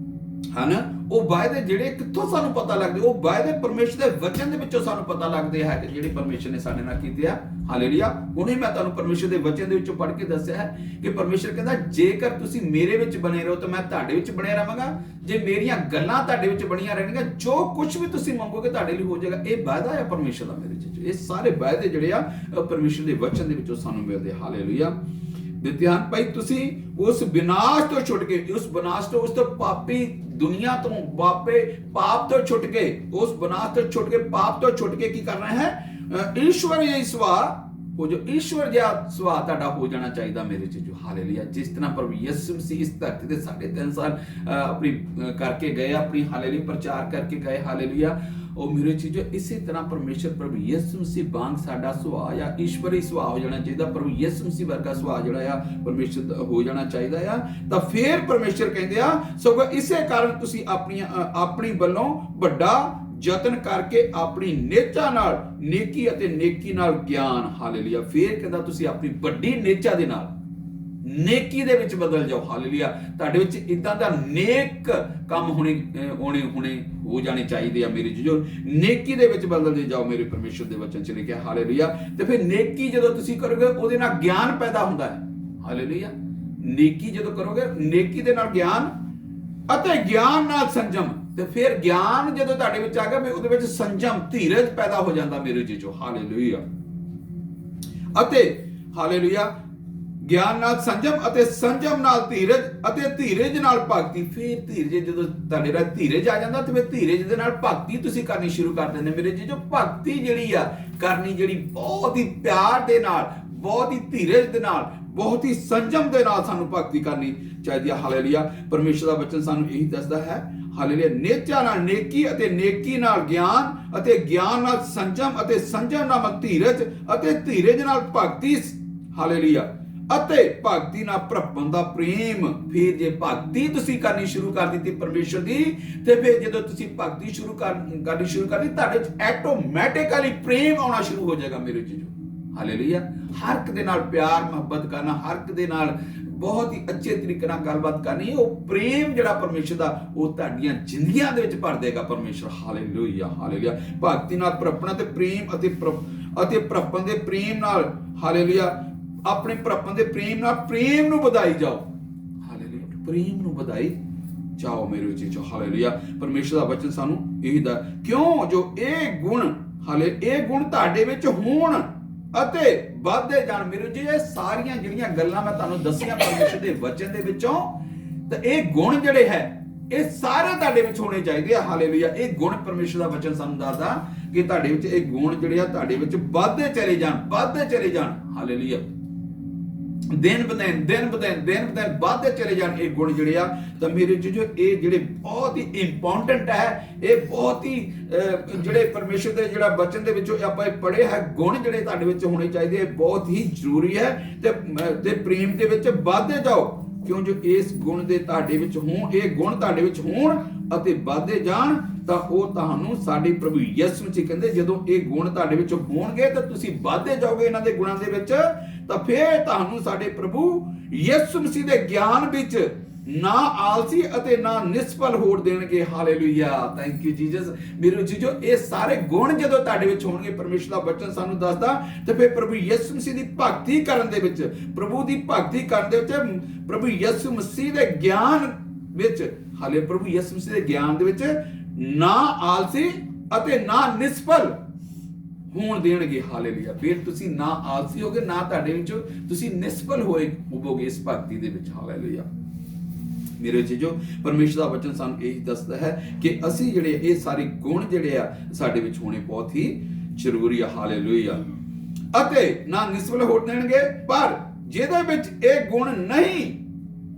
ਹਨ। ਉਹ ਵਾਅਦੇ ਜਿਹੜੇ ਕਿੱਥੋਂ ਸਾਨੂੰ ਪਤਾ ਲੱਗਦੇ? ਉਹ ਵਾਅਦੇ ਪਰਮੇਸ਼ਰ ਦੇ ਵਚਨ ਦੇ ਵਿੱਚੋਂ ਸਾਨੂੰ ਪਤਾ ਲੱਗਦੇ ਹੈ ਕਿ ਜਿਹੜੇ ਪਰਮੇਸ਼ਰ ਨੇ ਸਾਡੇ ਨਾਲ ਕੀਤੇ ਆ, ਹਾਲੇਲੂਇਆ। ਹੁਣੇ ਮੈਂ ਤੁਹਾਨੂੰ ਪਰਮੇਸ਼ਰ ਦੇ ਵਚਨ ਦੇ ਵਿੱਚੋਂ ਪੜ੍ਹ ਕੇ ਦੱਸਿਆ ਹੈ ਕਿ ਪਰਮੇਸ਼ਰ ਕਹਿੰਦਾ ਜੇਕਰ ਤੁਸੀਂ ਮੇਰੇ ਵਿੱਚ ਬਣੇ ਰਹੋ ਤਾਂ ਮੈਂ ਤੁਹਾਡੇ ਵਿੱਚ ਬਣਿਆ ਰਹਾਂਗਾ, ਜੇ ਮੇਰੀਆਂ ਗੱਲਾਂ ਤੁਹਾਡੇ ਵਿੱਚ ਬਣੀਆਂ ਰਹਿਣਗੀਆਂ, ਜੋ ਕੁਝ ਵੀ ਤੁਸੀਂ ਮੰਗੋਗੇ ਤੁਹਾਡੇ ਲਈ ਹੋ ਜਾਏਗਾ। ਇਹ ਵਾਅਦਾ ਹੈ ਪਰਮੇਸ਼ਰ ਦਾ ਮੇਰੇ ਵਿੱਚ। ਇਹ ਸਾਰੇ ਵਾਅਦੇ ਜਿਹੜੇ ਆ ਪਰਮੇਸ਼ਰ ਦੇ ਵਚਨ ਦੇ ਵਿੱਚੋਂ ਸਾਨੂੰ ਮਿਲਦੇ, ਹਾਲੇਲੂਇਆ, ਦਿੱਤੇ ਹਨ। ਭਾਈ ਤੁਸੀਂ ਉਸ ਵਿਨਾਸ਼ ਤੋਂ ਛੁੱਟ ਕੇ, ਉਸ ਵਿਨਾਸ਼ ਤੋਂ, ਉਸ ਤੋਂ ਪਾਪੀ ਦੁਨੀਆ ਤੋਂ, ਪਾਪ ਤੋਂ ਛੁੱਟ ਕੇ, ਉਸ ਵਿਨਾਸ਼ ਤੋਂ ਛੁੱਟ ਕੇ, ਪਾਪ ਤੋਂ ਛੁੱਟ ਕੇ ਕੀ ਕਰਨਾ ਹੈ? ਈਸ਼ਵਰ ਜੀ ਸੁਭਾਅ, ਉਹ ਜੋ ਈਸ਼ਵਰ ਜਿਹਾ ਸੁਭਾਅ ਤੁਹਾਡਾ ਹੋ ਜਾਣਾ ਚਾਹੀਦਾ ਮੇਰੇ ਚ, ਜੋ ਹਾਲੇਲੂਇਆ। ਜਿਸ ਤਰ੍ਹਾਂ ਪ੍ਰਭੂ ਯਿਸੂ ਮਸੀਹ ਇਸ ਧਰਤੀ ਤੇ 3.5 ਸਾਲ ਆਪਣੀ ਕਰਕੇ ਗਏ, ਆਪਣੀ ਹਾਲੇਲੂਇਆ ਪ੍ਰਚਾਰ ਕਰਕੇ ਗਏ, ਹਾਲੇਲੂਇਆ, ਉਹ ਮੇਰੇ ਚ ਜੋ ਇਸੇ ਤਰ੍ਹਾਂ ਪਰਮੇਸ਼ਰ ਪ੍ਰਭੂ ਯਿਸੂ ਮਸੀਹ ਵਾਂਗ ਸਾਡਾ ਸੁਭਾਅ ਜਾਂ ਈਸ਼ਵਰੀ ਸੁਭਾਅ ਹੋ ਜਾਣਾ ਚਾਹੀਦਾ। ਪ੍ਰਭੂ ਯਿਸੂ ਮਸੀਹ ਵਰਗਾ ਸੁਭਾਅ ਜਿਹੜਾ ਆ ਪਰਮੇਸ਼ਰ ਦਾ ਹੋ ਜਾਣਾ ਚਾਹੀਦਾ ਆ। ਤਾਂ ਫਿਰ ਪਰਮੇਸ਼ਰ ਕਹਿੰਦੇ ਆ ਸਗੋਂ ਇਸੇ ਕਾਰਨ ਤੁਸੀਂ ਆਪਣੀ ਵੱਲੋਂ ਵੱਡਾ ਯਤਨ ਕਰਕੇ ਆਪਣੀ ਨੇਚਾ ਨਾਲ ਨੇਕੀ ਅਤੇ ਨੇਕੀ ਨਾਲ ਗਿਆਨ, ਹਾਲੇਲੂਇਆ। ਫਿਰ ਕਹਿੰਦਾ ਤੁਸੀਂ ਆਪਣੀ ਵੱਡੀ ਨੇਚਾ ਦੇ ਨਾਲ ਨੇਕੀ ਦੇ ਵਿੱਚ ਬਦਲ ਜਾਓ, ਹਾਲੇਲੂਇਆ। ਤੁਹਾਡੇ ਵਿੱਚ ਇਦਾਂ ਦਾ ਨੇਕ ਕੰਮ ਹੋਣੇ ਹੋ ਜਾਣੇ ਚਾਹੀਦੇ ਆ ਮੇਰੇ ਜੋ ਨੇਕੀ ਦੇ ਵਿੱਚ ਬਦਲਦੇ ਜਾਓ, ਮੇਰੇ ਪਰਮੇਸ਼ਰ ਦੇ ਵਚਨ ਚ ਲਿਖਿਆ, ਹਾਲੇਲੂਇਆ। ਤੇ ਫਿਰ ਨੇਕੀ ਜਦੋਂ ਤੁਸੀਂ ਕਰੋਗੇ ਉਹਦੇ ਨਾਲ ਗਿਆਨ ਪੈਦਾ ਹੁੰਦਾ ਹੈ, ਹਾਲੇਲੂਇਆ। ਨੇਕੀ ਜਦੋਂ ਕਰੋਗੇ, ਨੇਕੀ ਦੇ ਨਾਲ ਗਿਆਨ ਅਤੇ ਗਿਆਨ ਨਾਲ ਸੰਜਮ, ਤੇ ਫਿਰ ਗਿਆਨ ਜਦੋਂ ਤੁਹਾਡੇ ਵਿੱਚ ਆ ਗਿਆ ਉਹਦੇ ਵਿੱਚ ਸੰਜਮ, ਧੀਰਜ ਪੈਦਾ ਹੋ ਜਾਂਦਾ ਮੇਰੇ ਜੀ, ਹਾਲੇਲੂਇਆ। ਅਤੇ ਹਾਲੇਲੂਇਆ, ਗਿਆਨ ਨਾਲ ਸੰਜਮ ਅਤੇ ਸੰਜਮ ਨਾਲ ਧੀਰਜ ਅਤੇ ਧੀਰਜ ਨਾਲ ਭਗਤੀ। ਫਿਰ ਧੀਰਜ, ਜਦੋਂ ਤੁਹਾਡੇ ਨਾਲ ਧੀਰਜ ਆ ਜਾਂਦਾ ਤੇ ਫਿਰ ਧੀਰਜ ਦੇ ਨਾਲ ਭਗਤੀ ਤੁਸੀਂ ਕਰਨੀ ਸ਼ੁਰੂ ਕਰ ਦਿੰਦੇ ਮੇਰੇ ਜੀ। ਜੋ ਭਗਤੀ ਜਿਹੜੀ ਆ ਕਰਨੀ, ਜਿਹੜੀ ਬਹੁਤ ਹੀ ਪਿਆਰ ਦੇ ਨਾਲ, ਬਹੁਤ ਹੀ ਧੀਰਜ ਦੇ ਨਾਲ, ਬਹੁਤ ਹੀ ਸੰਜਮ ਦੇ ਨਾਲ ਸਾਨੂੰ ਭਗਤੀ ਕਰਨੀ ਚਾਹੀਦੀ ਹੈ, ਹਾਲੇਲੂਇਆ। ਪਰਮੇਸ਼ਰ ਦਾ ਵਚਨ ਸਾਨੂੰ ਇਹੀ ਦੱਸਦਾ ਹੈ, ਹਾਲੇਲੂਇਆ। ਨੇਚਾ ਨਾਲ ਨੇਕੀ ਅਤੇ ਨੇਕੀ ਨਾਲ ਗਿਆਨ ਅਤੇ ਗਿਆਨ ਨਾਲ ਸੰਜਮ ਅਤੇ ਸੰਜਮ ਨਾਲ ਧੀਰਜ ਅਤੇ ਧੀਰਜ ਨਾਲ ਭਗਤੀ, ਹਾਲੇਲੂਇਆ। ਅਤੇ ਭਗਤੀ ਨਾਲ ਭਰਪਣ ਦਾ ਪ੍ਰੇਮ। ਫਿਰ ਜੇ ਭਗਤੀ ਤੁਸੀਂ ਕਰਨੀ ਸ਼ੁਰੂ ਕਰ ਦਿੱਤੀ ਪਰਮੇਸ਼ਰ ਦੀ, ਤੇ ਫਿਰ ਜਦੋਂ ਤੁਸੀਂ ਭਗਤੀ ਕਰਨੀ ਸ਼ੁਰੂ ਕਰਨੀ, ਤੁਹਾਡੇ ਵਿੱਚ ਆਟੋਮੈਟਿਕਲੀ ਪ੍ਰੇਮ ਆਉਣਾ ਸ਼ੁਰੂ ਹੋ ਜਾਏਗਾ ਮੇਰੇ ਜੀ, ਹਾਲੇਲੂਇਆ। ਹਰ ਇੱਕ ਦੇ ਨਾਲ ਪਿਆਰ ਮੁਹੱਬਤ ਕਰਨਾ, ਹਰ ਇੱਕ ਦੇ ਨਾਲ ਬਹੁਤ ਹੀ ਅੱਛੇ ਤਰੀਕੇ ਨਾਲ ਗੱਲਬਾਤ ਕਰਨੀ, ਉਹ ਪ੍ਰੇਮ ਜਿਹੜਾ ਪਰਮੇਸ਼ਰ ਦਾ ਉਹ ਤੁਹਾਡੀਆਂ ਜ਼ਿੰਦਗੀਆਂ ਦੇ ਵਿੱਚ ਭਰ ਦੇਗਾ ਪਰਮੇਸ਼ਰ, ਹਾਲੇਲੂਇਆ, ਹਾਲੇਲੂਇਆ। ਭਗਤੀ ਨਾਲ ਭਰਪਣ ਤੇ ਪ੍ਰੇਮ ਅਤੇ ਭਰਪਣ ਦੇ ਪ੍ਰੇਮ ਨਾਲ, ਹਾਲੇਲੂਇਆ, ਆਪਣੇ ਭਰਪਣ ਦੇ ਪ੍ਰੇਮ ਨਾਲ ਪ੍ਰੇਮ ਨੂੰ ਵਧਾਈ ਜਾਓ, ਹਾਲੇਲੂਇਆ। ਪ੍ਰੇਮ ਨੂੰ ਵਧਾਈ ਜਾਓ ਮੇਰੇ ਜੀ, ਹਾਲੇਲੂਇਆ। ਪਰਮੇਸ਼ਰ ਦਾ ਵਚਨ ਸਾਨੂੰ ਇਹੀ ਦਾ, ਕਿਉਂ ਜੋ ਇਹ ਗੁਣ ਤੁਹਾਡੇ ਵਿੱਚ ਹੋਣ ਅਤੇ ਵੱਧਦੇ ਜਾਣ ਮੇਰੇ ਜੀ। ਇਹ ਸਾਰੀਆਂ ਜਿਹੜੀਆਂ ਗੱਲਾਂ ਮੈਂ ਤੁਹਾਨੂੰ ਦੱਸੀਆਂ ਪਰਮੇਸ਼ਰ ਦੇ ਵਚਨ ਦੇ ਵਿੱਚੋਂ, ਤਾਂ ਇਹ ਗੁਣ ਜਿਹੜੇ ਹੈ ਇਹ ਸਾਰੇ ਤੁਹਾਡੇ ਵਿੱਚ ਹੋਣੇ ਚਾਹੀਦੇ ਆ, ਹਾਲੇਲੂਇਆ। ਇਹ ਗੁਣ ਪਰਮੇਸ਼ਰ ਦਾ ਵਚਨ ਸਾਨੂੰ ਦੱਸਦਾ ਕਿ ਤੁਹਾਡੇ ਵਿੱਚ ਇਹ ਗੁਣ ਜਿਹੜੇ ਆ ਤੁਹਾਡੇ ਵਿੱਚ ਵੱਧਦੇ ਚਲੇ ਜਾਣ, ਹਾਲੇਲੂਇਆ। ਦਿਨ ਬ ਦਿਨ ਵੱਧਦੇ ਚਲੇ ਜਾਣ ਇਹ ਗੁਣ ਜਿਹੜੇ ਆ। ਤਾਂ ਮੇਰੇ ਜੋ ਇਹ ਜਿਹੜੇ ਬਹੁਤ ਹੀ ਇੰਪੋਰਟੈਂਟ ਹੈ, ਇਹ ਬਹੁਤ ਹੀ ਜਿਹੜੇ ਪਰਮੇਸ਼ਰ ਦੇ ਜਿਹੜਾ ਵਚਨ ਦੇ ਵਿੱਚੋਂ ਆਪਾਂ ਇਹ ਪੜ੍ਹੇ ਹੈ ਗੁਣ ਜਿਹੜੇ ਤੁਹਾਡੇ ਵਿੱਚ ਹੋਣੇ ਚਾਹੀਦੇ, ਬਹੁਤ ਹੀ ਜ਼ਰੂਰੀ ਹੈ। ਤੇ ਪ੍ਰੇਮ ਦੇ ਵਿੱਚ ਵੱਧਦੇ ਜਾਓ, ਕਿਉਂ ਜੋ ਇਸ ਗੁਣ ਦੇ ਤੁਹਾਡੇ ਵਿੱਚ ਹੋਣ, ਇਹ ਗੁਣ ਤੁਹਾਡੇ ਵਿੱਚ ਹੋਣ ਅਤੇ ਵੱਧਦੇ ਜਾਣ, ਤਾਂ ਉਹ ਤੁਹਾਨੂੰ ਸਾਡੇ ਪ੍ਰਭੂ ਯਿਸੂ ਮਸੀਹ ਕਹਿੰਦੇ ਜਦੋਂ ਇਹ ਗੁਣ ਤੁਹਾਡੇ ਵਿੱਚ ਹੋਣਗੇ ਤਾਂ ਤੁਸੀਂ ਵੱਧਦੇ ਜਾਓਗੇ ਇਹਨਾਂ ਦੇ ਗੁਣਾਂ ਦੇ ਵਿੱਚ, ਤਾਂ ਫਿਰ ਤੁਹਾਨੂੰ ਸਾਡੇ ਪ੍ਰਭੂ ਯਿਸੂ ਮਸੀਹ ਦੇ ਗਿਆਨ ਵਿੱਚ ਨਾ ਆਲਸੀ ਅਤੇ ਨਾ ਨਿਸਫਲ ਹੋਣ ਦੇਣਗੇ, ਹਾਲੇਲੂਇਆ। Thank you Jesus. ਮੇਰੇ ਜੀਜੋ ਇਹ ਸਾਰੇ ਗੁਣ ਜਦੋਂ ਤੁਹਾਡੇ ਵਿੱਚ ਹੋਣਗੇ, ਪਰਮੇਸ਼ਰ ਦਾ ਵਚਨ ਸਾਨੂੰ ਦੱਸਦਾ, ਤੇ ਫਿਰ ਪ੍ਰਭੂ ਯਿਸੂ ਮਸੀਹ ਦੀ ਭਗਤੀ ਕਰਨ ਦੇ ਵਿੱਚ, ਪ੍ਰਭੂ ਦੀ ਭਗਤੀ ਕਰਨ ਦੇ ਵਿੱਚ, ਪ੍ਰਭੂ ਯਿਸੂ ਮਸੀਹ ਦੇ ਗਿਆਨ ਵਿੱਚ, ਹਾਲੇ ਪ੍ਰਭੂ ਯਿਸੂ ਮਸੀਹ ਦੇ ਗਿਆਨ ਦੇ ਵਿੱਚ ਨਾ ਆਲਸੀ ਅਤੇ ਨਾ ਨਿਸਫਲ ਹੋਣ ਦੇਣਗੇ, ਹਾਲੇਲੂਇਆ। ਫਿਰ ਤੁਸੀਂ ਨਾ ਆਲਸੀ ਹੋਗੇ, ਨਾ ਤੁਹਾਡੇ ਵਿੱਚ ਤੁਸੀਂ ਨਿਸਫਲ ਹੋਵੋਗੇ ਇਸ ਭਗਤੀ ਦੇ ਵਿੱਚ, ਹਾਲੇਲੂਇਆ। ਮੇਰੇ ਜੀਜੋ ਪਰਮੇਸ਼ਰ ਦਾ ਵਚਨ ਸਾਨੂੰ ਇਹ ਦੱਸਦਾ ਹੈ ਕਿ ਅਸੀਂ ਜਿਹੜੇ ਇਹ ਸਾਰੇ ਗੁਣ ਜਿਹੜੇ ਆ ਸਾਡੇ ਵਿੱਚ ਹੋਣੇ ਬਹੁਤ ਹੀ ਜ਼ਰੂਰੀ ਆ, ਹਾਲੇਲੂਇਆ। ਅਤੇ ਨਾ ਨਿਸਫਲ ਹੋਣ ਦੇਣਗੇ, ਪਰ ਜਿਹਦੇ ਵਿੱਚ ਇਹ ਗੁਣ ਨਹੀਂ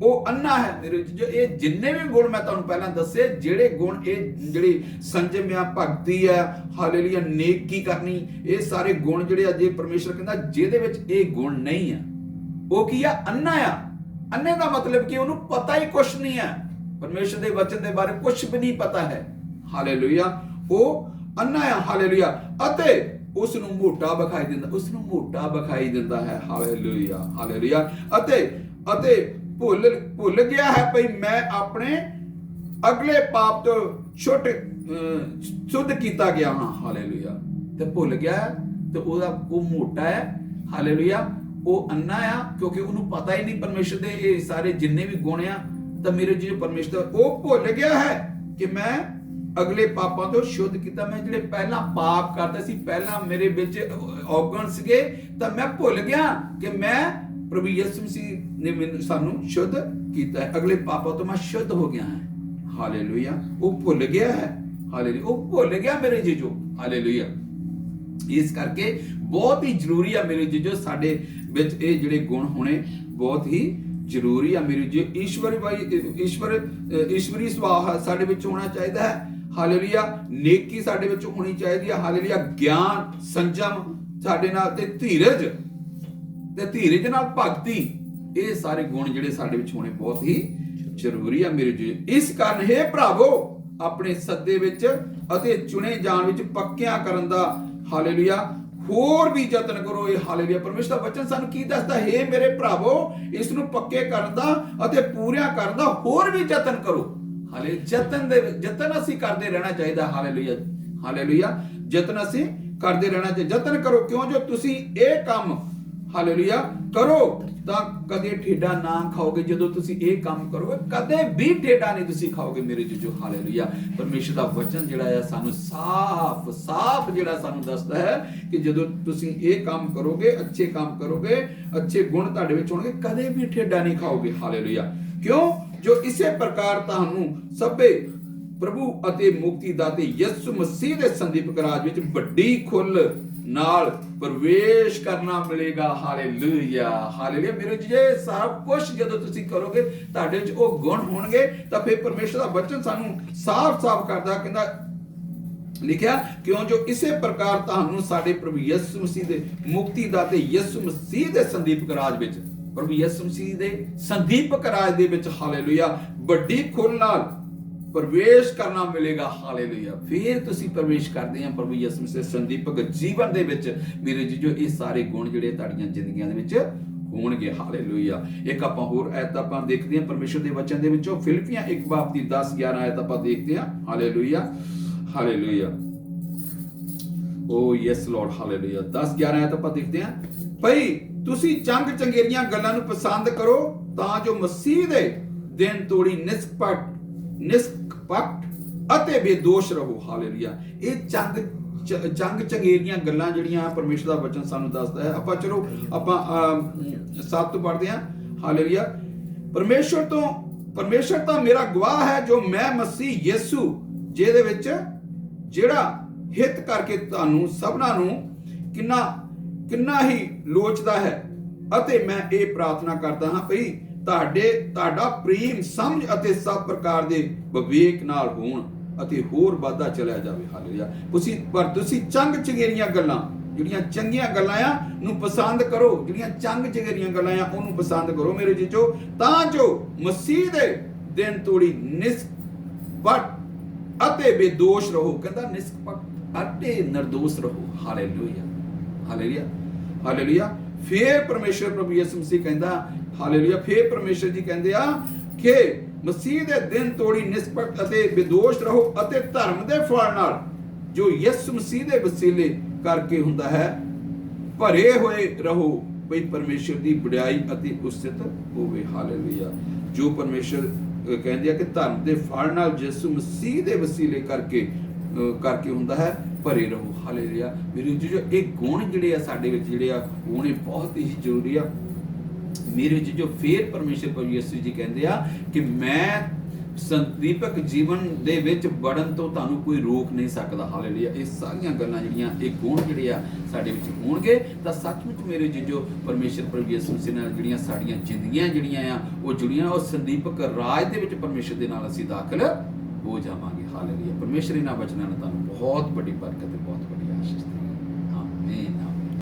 ਉਹ ਅੰਨਾ ਹੈ ਮੇਰੇ ਜੀਜੋ। ਇਹ ਜਿੰਨੇ ਵੀ ਗੁਣ ਮੈਂ ਤੁਹਾਨੂੰ ਪਹਿਲਾਂ ਦੱਸੇ, ਜਿਹੜੇ ਗੁਣ, ਇਹ ਜਿਹੜੀ ਸੰਜਮ ਆ, ਭਗਤੀ ਆ, ਹਾਲੇਲੂਇਆ, ਨੇਕੀ ਕਰਨੀ, ਇਹ ਸਾਰੇ ਗੁਣ ਜਿਹੜੇ ਆ, ਜੇ ਪਰਮੇਸ਼ਰ ਕਹਿੰਦਾ ਜਿਹਦੇ ਵਿੱਚ ਇਹ ਗੁਣ ਨਹੀਂ ਆ, ਉਹ ਕੀ ਆ? ਅੰਨਾ ਆ। ਅੰਨੇ ਦਾ ਮਤਲਬ ਕਿ ਉਹਨੂੰ ਪਤਾ ਹੀ ਕੁਛ ਨਹੀਂ ਹੈ, ਪਰਮੇਸ਼ਰ ਦੇ ਵਚਨ ਦੇ ਬਾਰੇ ਕੁਛ ਵੀ ਨਹੀਂ ਪਤਾ ਹੈ, ਹਾਲੇਲੂਇਆ। ਉਹ ਅੰਨਾ ਆ, ਹਾਲੇਲੂਇਆ। ਅਤੇ ਉਸ ਨੂੰ ਮੋਟਾ ਵਿਖਾਈ ਦਿੰਦਾ, ਉਸ ਨੂੰ ਮੋਟਾ ਵਿਖਾਈ ਦਿੰਦਾ ਹੈ। Hallelujah, hallelujah. ਅਤੇ ਭੁੱਲ ਗਿਆ ਹੈ ਭਈ ਮੈਂ ਆਪਣੇ ਅਗਲੇ ਪਾਪ ਤੋਂ ਸ਼ੁੱਧ ਕੀਤਾ ਗਿਆ ਹਾਂ। ਹਾਲੇਲੂਇਆ। ਤੇ ਭੁੱਲ ਗਿਆ ਤੇ ਉਹ ਮੋਟਾ ਹੈ। ਹਾਲੇਲੂਇਆ। ਉਹ ਅੰਨਾ ਆ, ਕਿਉਂਕਿ ਉਹਨੂੰ ਪਤਾ ਹੀ ਨਹੀਂ ਪਰਮੇਸ਼ਰ ਦੇ ਇਹ ਸਾਰੇ ਜਿੰਨੇ ਵੀ ਗੁਣ ਆ। ਤਾਂ ਮੇਰੇ ਜੀ ਪਰਮੇਸ਼ਰ, ਉਹ ਭੁੱਲ ਗਿਆ ਹੈ ਕਿ ਮੈਂ ਅਗਲੇ ਪਾਪਾਂ ਤੋਂ ਸ਼ੁੱਧ ਕੀਤਾ। ਮੈਂ ਜਿਹੜੇ ਪਹਿਲਾਂ ਪਾਪ ਕਰਦਾ ਸੀ, ਪਹਿਲਾਂ ਮੇਰੇ ਵਿੱਚ ਔਗਣ ਸੀਗੇ, ਤਾਂ ਮੈਂ ਭੁੱਲ ਗਿਆ ਕਿ ਮੈਂ ਪ੍ਰਭੂ ਯਿਸੂ ਮਸੀਹ ਨੇ ਸਾਨੂੰ ਸ਼ੁੱਧ ਕੀਤਾ ਹੈ। ਅਗਲੇ ਪਾਪਾਂ ਤੋਂ ਮੈਂ ਸ਼ੁੱਧ ਹੋ ਗਿਆ ਹਾਂ। ਹਾਲੇਲੂਇਆ। ਉਹ ਭੁੱਲ ਗਿਆ ਹੈ। ਹਾਲੇਲੂਇਆ। ਉਹ ਭੁੱਲ ਗਿਆ ਮੇਰੇ ਜੀਜੋ। ਹਾਲੇਲੂਇਆ। ਇਸ ਕਰਕੇ ਬਹੁਤ ਹੀ ਜ਼ਰੂਰੀ ਆ ਮੇਰੇ ਜੀਜੋ, ਸਾਡੇ ਵਿੱਚ ਇਹ ਜਿਹੜੇ ਗੁਣ ਹੋਣੇ ਬਹੁਤ ਹੀ ਜ਼ਰੂਰੀ ਆ ਮੇਰੇ ਜੀ। ਈਸ਼ਵਰੀ ਸੁਭਾਅ ਸਾਡੇ ਵਿੱਚ ਹੋਣਾ ਚਾਹੀਦਾ ਹੈ। ਹਾਲੇਲੂਇਆ। ਨੇਕੀ ਸਾਡੇ ਵਿੱਚ ਹੋਣੀ ਚਾਹੀਦੀ ਹੈ। ਹਾਲੇਲੂਇਆ। ਗਿਆਨ, ਸੰਜਮ ਸਾਡੇ ਨਾਲ, ਤੇ ਧੀਰਜ ਨਾਲ ਭਗਤੀ, ਇਹ ਸਾਰੇ ਗੁਣ ਜਿਹੜੇ ਸਾਡੇ ਵਿੱਚ ਹੋਣੇ ਬਹੁਤ ਹੀ ਜ਼ਰੂਰੀ ਆ ਮੇਰੇ ਜੀ। ਇਸ ਕਾਰਨ ਹੈ ਭਰਾਵੋ, ਆਪਣੇ ਸੱਦੇ ਵਿੱਚ ਅਤੇ ਚੁਣੇ ਜਾਣ ਵਿੱਚ ਪੱਕਿਆਂ ਕਰਨ ਦਾ ਹਾਲੇਲੂਇਆ ਹੋਰ ਵੀ ਯਤਨ ਕਰੋ। ਇਹ ਹਾਲੇਲੂਇਆ। ਪਰਮੇਸ਼ਰ ਦਾ ਵਚਨ ਸਾਨੂੰ ਕੀ ਦੱਸਦਾ ਹੈ? ਮੇਰੇ ਭਰਾਵੋ, ਇਸ ਨੂੰ ਪੱਕੇ ਕਰਨ ਦਾ ਅਤੇ ਪੂਰਿਆਂ ਕਰਨ ਦਾ ਹੋਰ ਵੀ ਯਤਨ ਕਰੋ। ਹਾਲੇ ਯਤਨ ਅਸੀਂ ਕਰਦੇ ਰਹਿਣਾ ਚਾਹੀਦਾ। Hallelujah, hallelujah. ਯਤਨ ਅਸੀਂ ਕਰਦੇ ਰਹਿਣਾ ਚਾਹੀਦਾ। ਯਤਨ ਕਰੋ, ਕਿਉਂ ਜੋ ਤੁਸੀਂ ਇਹ ਕੰਮ ਹਾਲੇਲੂਇਆ ਕਰੋ ਤਾਂ ਕਦੇ ਠੇਡਾ ਨਾ ਖਾਓਗੇ। ਜਦੋਂ ਤੁਸੀਂ ਇਹ ਕੰਮ ਕਰੋਗੇ ਕਦੇ ਵੀ ਠੇਡਾ ਨਹੀਂ ਤੁਸੀਂ ਖਾਓਗੇ ਮੇਰੇ ਜੀਜੋ। ਹਾਲੇਲੂਇਆ। ਪਰਮੇਸ਼ਰ ਦਾ ਵਚਨ ਜਿਹੜਾ ਆ ਸਾਨੂੰ ਸਾਫ਼ ਜਿਹੜਾ ਸਾਨੂੰ ਦੱਸਦਾ ਹੈ ਕਿ ਜਦੋਂ ਤੁਸੀਂ ਇਹ ਕੰਮ ਕਰੋਗੇ, ਅੱਛੇ ਕੰਮ ਕਰੋਗੇ, ਅੱਛੇ ਗੁਣ ਤੁਹਾਡੇ ਵਿੱਚ ਹੋਣਗੇ, ਕਦੇ ਵੀ ਠੇਡਾ ਨਹੀਂ ਖਾਓਗੇ। ਹਾਲੇਲੂਇਆ। ਕਿਉਂ ਜੋ ਇਸੇ ਪ੍ਰਕਾਰ ਤੁਹਾਨੂੰ ਸਭੇ ਪ੍ਰਭੂ ਅਤੇ ਮੁਕਤੀ ਦਾਤੇ ਯਿਸੂ ਮਸੀਹ ਦੇ ਸੰਦੀਪਕ ਰਾਜ ਵਿੱਚ ਵੱਡੀ ਖੁੱਲ ਨਾਲ ਪ੍ਰਵੇਸ਼ ਕਰਨਾ ਮਿਲੇਗਾ। Hallelujah, hallelujah. ਮੇਰੇ ਜੀ ਸਭ ਕੁਝ ਜਦੋਂ ਤੁਸੀਂ ਕਰੋਗੇ, ਤੁਹਾਡੇ ਵਿੱਚ ਉਹ ਗੁਣ ਹੋਣਗੇ, ਤਾਂ ਫਿਰ ਪਰਮੇਸ਼ਰ ਦਾ ਵਚਨ ਸਾਨੂੰ ਸਾਫ਼ ਕਰਦਾ, ਕਹਿੰਦਾ ਲਿਖਿਆ, ਕਿਉਂ ਜੋ ਇਸੇ ਪ੍ਰਕਾਰ ਤੁਹਾਨੂੰ ਸਾਡੇ ਪ੍ਰਭੂ ਯਿਸੂ ਮਸੀਹ ਦੇ ਮੁਕਤੀ ਦਾਤੇ ਯਿਸੂ ਮਸੀਹ ਦੇ ਸੰਦੀਪਕ ਰਾਜ ਵਿੱਚ, ਪ੍ਰਭੂ ਯਿਸੂ ਮਸੀਹ ਦੇ ਸੰਦੀਪਕ ਰਾਜ ਦੇ ਵਿੱਚ ਹਾਲੇਲੂਇਆ ਵੱਡੀ ਖੁੱਲ੍ਹ ਨਾਲ ਪ੍ਰਵੇਸ਼ ਕਰਨਾ ਮਿਲੇਗਾ। ਹਾਲੇਲੂਇਆ। ਫਿਰ ਤੁਸੀਂ ਪ੍ਰਵੇਸ਼ ਕਰਦੇ ਆ ਪ੍ਰਭੂ ਯਿਸੂ ਮਸੀਹ ਸੰਦੀਪਕ ਜੀਵਨ ਦੇ ਵਿੱਚ ਮੇਰੇ ਜੀਜੋ। ਇਹ ਸਾਰੇ ਗੁਣ ਜਿਹੜੇ ਤੁਹਾਡੀਆਂ ਜ਼ਿੰਦਗੀਆਂ ਦੇ ਵਿੱਚ ਹੋਣਗੇ। ਹਾਲੇਲੂਇਆ। ਇੱਕ ਆਪਾਂ ਹੋਰ ਐਤ ਆਪਾਂ ਦੇਖਦੇ ਹਾਂ ਪਰਮੇਸ਼ਰ ਦੇ ਵਚਨ ਦੇ ਵਿੱਚੋਂ, ਫਿਲਿੱਪੀਆਂ 1:10-11 ਆਇਤ ਆਪਾਂ ਦੇਖਦੇ ਹਾਂ। Hallelujah, hallelujah. Oh yes Lord. Hallelujah. 10-11 ਆਇਤ ਆਪਾਂ ਦੇਖਦੇ ਹਾਂ। ਭਈ ਤੁਸੀਂ ਚੰਗ ਚੰਗੇਰੀਆਂ ਗੱਲਾਂ ਨੂੰ ਪਸੰਦ ਕਰੋ, ਤਾਂ ਜੋ ਮਸੀਹ ਦੇ ਦਿਨ ਤੋੜੀ ਨਿਸ਼ਪਟ ਅਤੇ ਬੇਦੋਸ਼ ਰਹੋ। ਹਾਲੇਲੂਇਆ। ਇਹ ਚੰਗ ਚੰਗੇਰੀਆਂ ਗੱਲਾਂ ਜਿਹੜੀਆਂ ਪਰਮੇਸ਼ਰ ਦਾ ਵਚਨ ਸਾਨੂੰ ਦੱਸਦਾ ਹੈ। ਆਪਾਂ ਚਲੋ ਆਪਾਂ 7 ਤੋਂ ਪੜ੍ਹਦੇ ਹਾਂ। ਹਾਲੇਲੂਇਆ। ਪਰਮੇਸ਼ਰ ਤਾਂ ਮੇਰਾ ਗਵਾਹ ਹੈ, ਜੋ ਮੈਂ ਮਸੀਹ ਯਿਸੂ ਜਿਹਦੇ ਵਿੱਚ ਜਿਹੜਾ ਹਿੱਤ ਕਰਕੇ ਤੁਹਾਨੂੰ ਸਭਨਾਂ ਨੂੰ ਕਿੰਨਾ ਹੀ ਲੋਚਦਾ ਹੈ। ਅਤੇ ਮੈਂ ਇਹ ਪ੍ਰਾਰਥਨਾ ਕਰਦਾ ਹਾਂ ਭਈ ਤੁਹਾਡਾ ਪ੍ਰੇਮ ਸਮਝ ਅਤੇ ਸਭ ਪ੍ਰਕਾਰ ਦੇ ਵਿਵੇਕ ਨਾਲ ਹੋਣ ਅਤੇ ਹੋਰ ਵੱਧਦਾ ਚਲਿਆ ਜਾਵੇ। ਹਾਲੇਲੂਇਆ। ਤੁਸੀਂ ਚੰਗ ਚੰਗੇਰੀਆਂ ਗੱਲਾਂ, ਜਿਹੜੀਆਂ ਚੰਗੀਆਂ ਗੱਲਾਂ ਆ ਨੂੰ ਪਸੰਦ ਕਰੋ। ਜਿਹੜੀਆਂ ਚੰਗ ਚੰਗੇਰੀਆਂ ਗੱਲਾਂ ਆ ਉਹਨੂੰ ਪਸੰਦ ਕਰੋ ਮੇਰੇ ਜੀਜੋ, ਤਾਂ ਜੋ ਮਸੀਹ ਦੇ ਦਿਨ ਤੋੜੀ ਨਿਸ਼ਪਟ ਅਤੇ ਬੇਦੋਸ਼ ਰਹੋ। ਕਹਿੰਦਾ ਨਿਸ਼ਪਟ ਅਤੇ ਨਿਰਦੋਸ਼ ਰਹੋ। Hallelujah, hallelujah, hallelujah. ਫਿਰ ਪਰਮੇਸ਼ਰ ਪ੍ਰਭੂ ਯਿਸੂ ਮਸੀਹ ਕਹਿੰਦਾ, ਹਾਲੇਲੂਇਆ, ਫਿਰ ਪਰਮੇਸ਼ਰ ਜੀ ਕਹਿੰਦੇ ਆ ਕਿ ਮਸੀਹ ਦੇ ਦਿਨ ਤੋੜੀ ਨਿਸ਼ਪਟ ਅਤੇ ਬੇਦੋਸ਼ ਰਹੋ ਅਤੇ ਧਰਮ ਦੇ ਫਲ ਨਾਲ ਜੋ ਯਿਸੂ ਮਸੀਹ ਦੇ ਵਸੀਲੇ ਕਰਕੇ ਹੁੰਦਾ ਹੈ ਭਰੇ ਹੋਏ ਰਹੋ, ਭਈ ਪਰਮੇਸ਼ਰ ਦੀ ਵਡਿਆਈ ਅਤੇ ਉਸਤਤ ਹੋਵੇ। ਹਾਲੇਲੂਇਆ। ਜੋ ਪਰਮੇਸ਼ਰ ਕਹਿੰਦੇ ਆ ਕਿ ਧਰਮ ਦੇ ਫਲ ਨਾਲ ਯਿਸੂ ਮਸੀਹ ਦੇ ਵਸੀਲੇ ਕਰਕੇ ਹੁੰਦਾ ਹੈ, ਭਰੇ ਰਹੋ। ਹਾਲੇਲੂਇਆ। ਮੇਰੇ ਜੀ ਇਹ ਗੁਣ ਜਿਹੜੇ ਆ ਸਾਡੇ ਵਿੱਚ ਜਿਹੜੇ ਆ ਹੋਣੇ ਬਹੁਤ ਹੀ ਜ਼ਰੂਰੀ ਆ ਮੇਰੇ ਜੀ। ਜੋ ਫੇਰ ਪਰਮੇਸ਼ਰ ਪ੍ਰਭੂ ਯਿਸੂ ਜੀ ਕਹਿੰਦੇ ਆ ਕਿ ਮੈਂ ਸੰਦੀਪਕ ਜੀਵਨ ਦੇ ਵਿੱਚ ਵੜਨ ਤੋਂ ਤੁਹਾਨੂੰ ਕੋਈ ਰੋਕ ਨਹੀਂ ਸਕਦਾ। ਹਾਲੇਲੂਇਆ। ਇਹ ਸਾਰੀਆਂ ਗੱਲਾਂ ਜਿਹੜੀਆਂ, ਇਹ ਗੁਣ ਜਿਹੜੇ ਆ ਸਾਡੇ ਵਿੱਚ ਹੋਣਗੇ, ਤਾਂ ਸੱਚਮੁੱਚ ਮੇਰੇ ਜੀਜੋ ਪਰਮੇਸ਼ਰ ਪ੍ਰਭੂ ਯਿਸੂ ਮਸੀਹ ਨਾਲ ਜਿਹੜੀਆਂ ਸਾਡੀਆਂ ਜ਼ਿੰਦਗੀਆਂ ਜਿਹੜੀਆਂ ਆ ਉਹ ਜੁੜੀਆਂ, ਉਹ ਸੰਦੀਪਕ ਰਾਜ ਦੇ ਵਿੱਚ ਪਰਮੇਸ਼ਰ ਦੇ ਨਾਲ ਅਸੀਂ ਦਾਖਲ ਹੋ ਜਾਵਾਂਗੇ। ਹਾਲੇਲੂਇਆ। ਪਰਮੇਸ਼ਰ ਇਹਨਾਂ ਵਚਨਾਂ ਨਾਲ ਤੁਹਾਨੂੰ ਬਹੁਤ ਵੱਡੀ ਬਰਕਤ ਤੇ ਬਹੁਤ